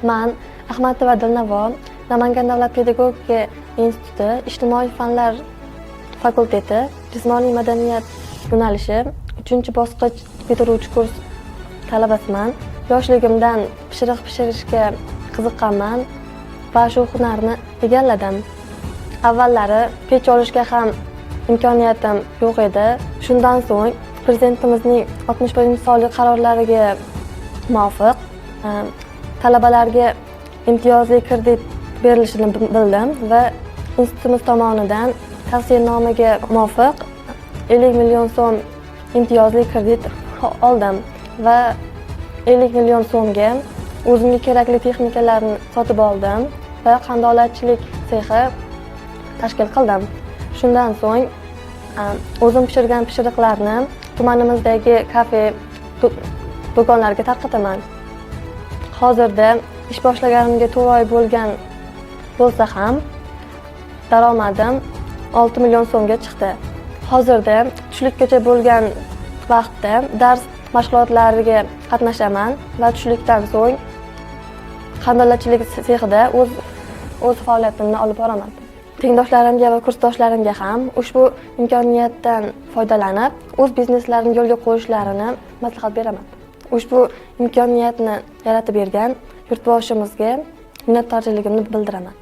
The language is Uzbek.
Man Ahmatova Dilnavo, Namangan davlat pedagogika instituti ijtimoiy fanlar fakulteti jismoniy madaniyat yo'nalishi 3-bosqich bitiruvchi kurs talabasiman. Yoshligimdan pishiriq pishirishga qiziqqanman va shu hunarni egalladim. Avvallari pech olishga ham imkoniyatim yo'q edi. Shundan so'ng prezidentimizning 61-sonli qarorlariga muvofiq talabalarga imtiyozli kredit berilishini bildim va institutimiz tomonidan tavsiyanomaga muvofiq 50 million so'm imtiyozli kredit oldim va 50 million so'mga o'zimga kerakli texnikalarni sotib oldim va qandolatchilik sexi tashkil qildim. Shundan so'ng o'zim pishirgan pishiriqlarni tumanimizdagi kafe do'konlarga tarqataman. Hozirda ish boshlaganimga 4 oy bo'lgan bo'lsa ham daromadim 6 million so'mga chiqdi. Hozirda tushlikkacha bo'lgan vaqtda dars mashg'ulotlariga qatnashaman va tushlikdan so'ng qandolatchilik sexida o'z faoliyatimni olib boraman. Tengdoshlarimga va kursdoshlarimga ham ushbu imkoniyatdan foydalanib, o'z bizneslarini yo'lga qo'yishlarini maslahat beraman. Ushbu imkoniyatni yaratib bergan yurtboshimizga minnatdorchiligimni bildiraman.